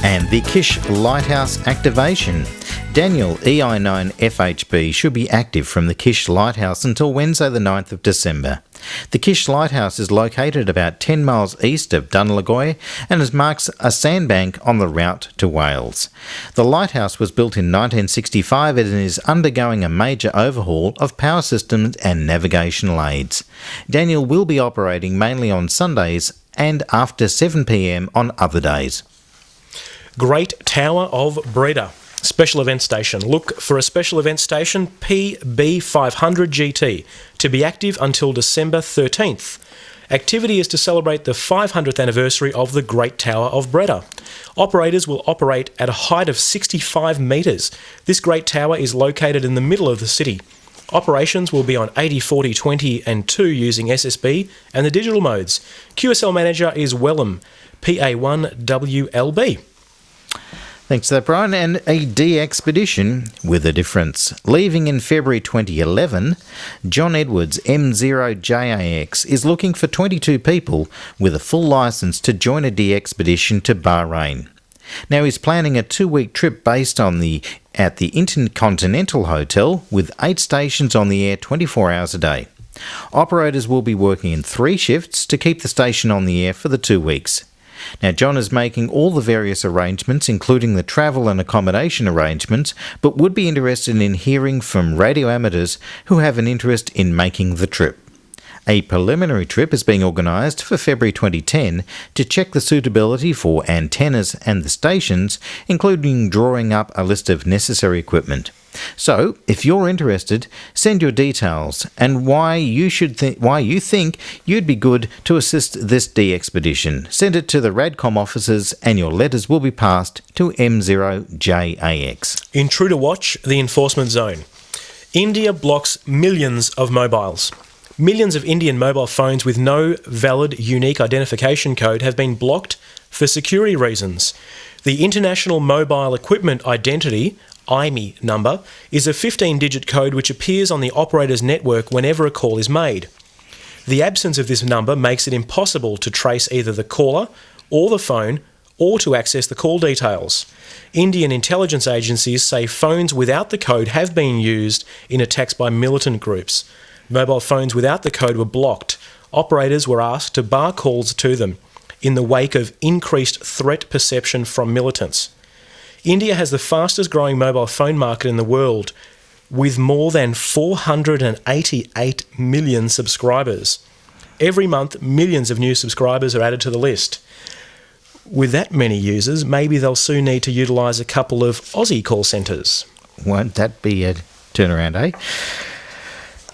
And the Kish Lighthouse activation. Daniel EI9 FHB should be active from the Kish Lighthouse until Wednesday the 9th of December. The Kish Lighthouse is located about 10 miles east of Dunlagoy and marks a sandbank on the route to Wales. The lighthouse was built in 1965 and is undergoing a major overhaul of power systems and navigational aids. Daniel will be operating mainly on Sundays and after 7 p.m. on other days. Great Tower of Breda. Special event station. Look for a special event station PB500GT to be active until December 13th. Activity is to celebrate the 500th anniversary of the Great Tower of Breda. Operators will operate at a height of 65 metres. This Great Tower is located in the middle of the city. Operations will be on 80, 40, 20 and 2 using SSB and the digital modes. QSL manager is Wellham, PA1WLB. Thanks for that, Brian. And a de-expedition with a difference. Leaving in February 2011, John Edwards M0JAX is looking for 22 people with a full licence to join a de-expedition to Bahrain. Now he's planning a 2-week trip based at the Intercontinental Hotel with 8 stations on the air 24 hours a day. Operators will be working in 3 shifts to keep the station on the air for the 2 weeks. Now, John is making all the various arrangements, including the travel and accommodation arrangements, but would be interested in hearing from radio amateurs who have an interest in making the trip. A preliminary trip is being organised for February 2010 to check the suitability for antennas and the stations, including drawing up a list of necessary equipment. So, if you're interested, send your details and why you think you'd be good to assist this de-expedition. Send it to the Radcom offices and your letters will be passed to M0JAX. Intruder Watch, the enforcement zone. India blocks millions of mobiles. Millions of Indian mobile phones with no valid unique identification code have been blocked for security reasons. The International Mobile Equipment Identity IMEI number is a 15-digit code which appears on the operator's network whenever a call is made. The absence of this number makes it impossible to trace either the caller or the phone or to access the call details. Indian intelligence agencies say phones without the code have been used in attacks by militant groups. Mobile phones without the code were blocked. Operators were asked to bar calls to them in the wake of increased threat perception from militants. India has the fastest growing mobile phone market in the world, with more than 488 million subscribers. Every month, millions of new subscribers are added to the list. With that many users, maybe they'll soon need to utilise a couple of Aussie call centres. Won't that be a turnaround, eh?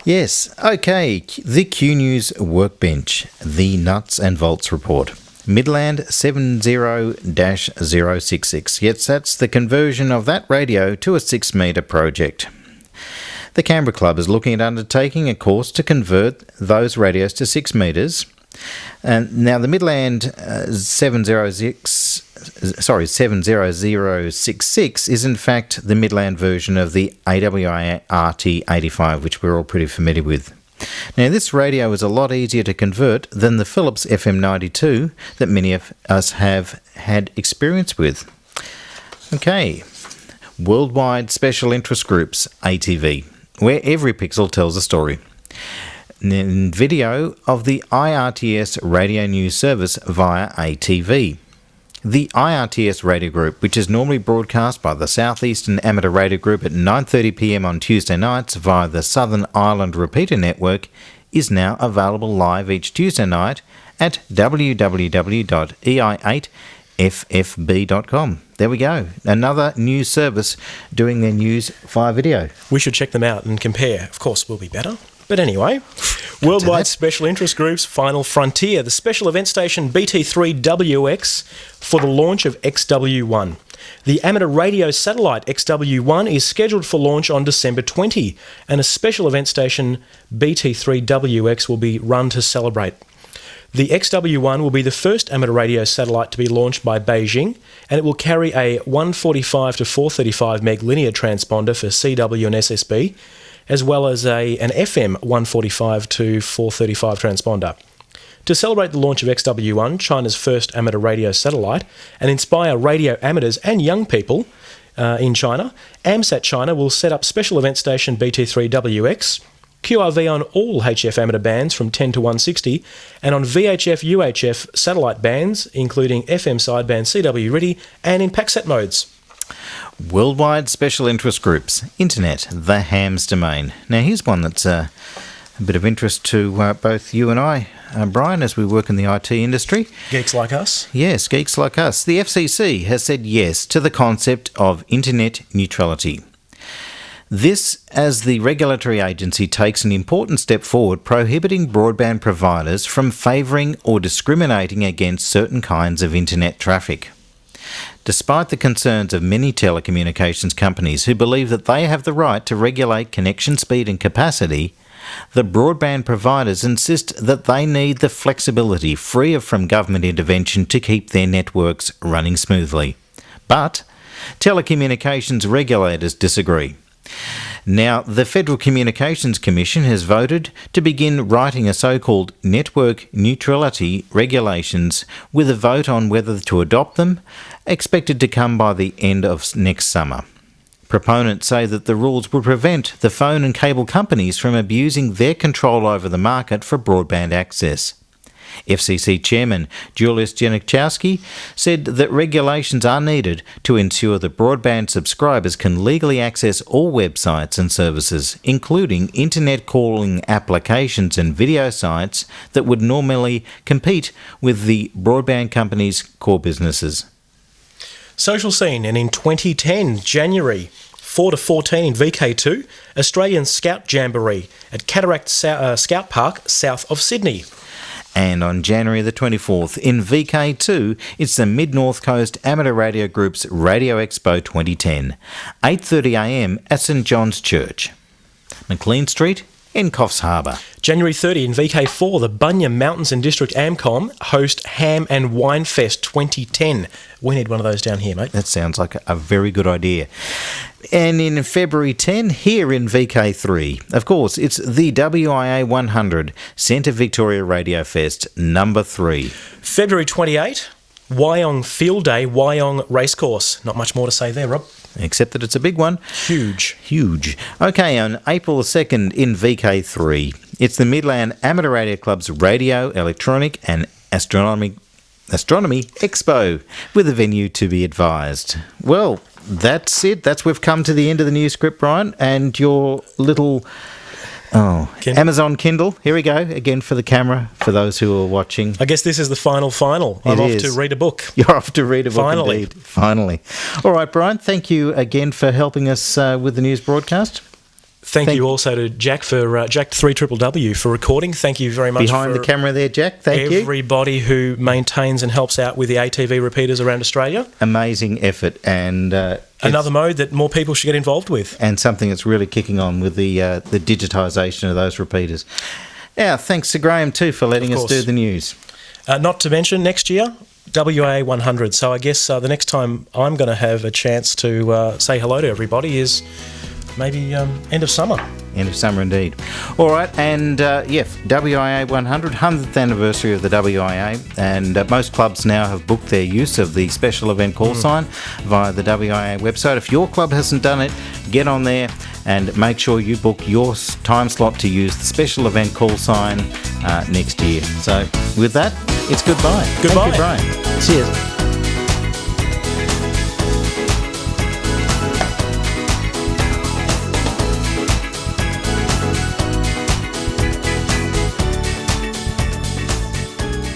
Yes. Okay, the Q News Workbench, the Nuts and Bolts Report. Midland 70-066. Yes, that's the conversion of that radio to a 6-metre project. The Canberra Club is looking at undertaking a course to convert those radios to 6 metres. And now the Midland 70066 is in fact the Midland version of the AWI RT85, which we're all pretty familiar with. Now, this radio is a lot easier to convert than the Philips FM92 that many of us have had experience with. Okay, Worldwide Special Interest Groups, ATV, where every pixel tells a story. And video of the IRTS radio news service via ATV. The IRTS radio group, which is normally broadcast by the Southeastern Amateur Radio Group at 9:30 p.m. on Tuesday nights via the Southern Ireland Repeater Network, is now available live each Tuesday night at www.ei8ffb.com. There we go. Another news service doing their news via video. We should check them out and compare. Of course, we'll be better. But anyway, Worldwide Special Interest Group's Final Frontier, the special event station BT3WX for the launch of XW1. The amateur radio satellite XW1 is scheduled for launch on December 20, and a special event station BT3WX will be run to celebrate. The XW1 will be the first amateur radio satellite to be launched by Beijing, and it will carry a 145 to 435 meg linear transponder for CW and SSB, as well as an FM 145 to 435 transponder. To celebrate the launch of XW1, China's first amateur radio satellite, and inspire radio amateurs and young people in China, AMSAT China will set up special event station BT3WX, QRV on all HF amateur bands from 10 to 160, and on VHF UHF satellite bands, including FM sideband CW RTTY and in PACSAT modes. Worldwide Special Interest Groups, Internet, the hams domain. Now here's one that's a bit of interest to both you and I, Brian, as we work in the IT industry. Geeks like us? Yes, geeks like us. The FCC has said yes to the concept of internet neutrality. This as the regulatory agency takes an important step forward prohibiting broadband providers from favouring or discriminating against certain kinds of internet traffic. Despite the concerns of many telecommunications companies who believe that they have the right to regulate connection speed and capacity, the broadband providers insist that they need the flexibility free from government intervention to keep their networks running smoothly. But telecommunications regulators disagree. Now, the Federal Communications Commission has voted to begin writing a so-called network neutrality regulations with a vote on whether to adopt them, expected to come by the end of next summer. Proponents say that the rules would prevent the phone and cable companies from abusing their control over the market for broadband access. FCC Chairman Julius Janikowski said that regulations are needed to ensure that broadband subscribers can legally access all websites and services, including internet calling applications and video sites that would normally compete with the broadband companies' core businesses. Social scene, and in 2010, January 4 to 14 in VK2, Australian Scout Jamboree at Cataract Scout Park, south of Sydney. And on January the 24th in VK2, it's the Mid-North Coast Amateur Radio Group's Radio Expo 2010, 8:30am at St John's Church, McLean Street in Coffs Harbour. January 30 in VK4, the Bunya Mountains and District AMCOM host Ham and Wine Fest 2010. We need one of those down here, mate. That sounds like a very good idea. And in February 10, here in VK3, of course, it's the WIA 100 Centre Victoria Radio Fest number 3. February 28, Wyong Field Day, Wyong Racecourse. Not much more to say there, Rob. Except that it's a big one. Huge. Okay, on April 2nd in VK3, it's the Midland Amateur Radio Club's Radio, Electronic and Astronomy Expo, with a venue to be advised. Well, that's it. We've come to the end of the news script, Brian, and your little Kindle. Amazon Kindle. Here we go, again for the camera, for those who are watching. I guess this is the final. I'm off to read a book. You're off to read a book, indeed. Finally. All right, Brian, thank you again for helping us with the news broadcast. Thank you also to Jack for Jack 3WW for recording. Thank you very much. Behind the camera there, Jack. Thank you. Everybody who maintains and helps out with the ATV repeaters around Australia. Amazing effort, and another mode that more people should get involved with, and something that's really kicking on with the digitisation of those repeaters. Now, thanks to Graham too for letting us do the news. Not to mention next year, WA 100. So I guess the next time I'm going to have a chance to say hello to everybody is maybe end of summer. End of summer indeed. All right, and WIA 100, 100th anniversary of the WIA, and most clubs now have booked their use of the special event call sign via the WIA website. If your club hasn't done it, get on there and make sure you book your time slot to use the special event call sign next year. So with that, it's goodbye. Goodbye. Thank you, Brian. Cheers.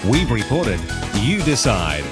We've reported, you decide.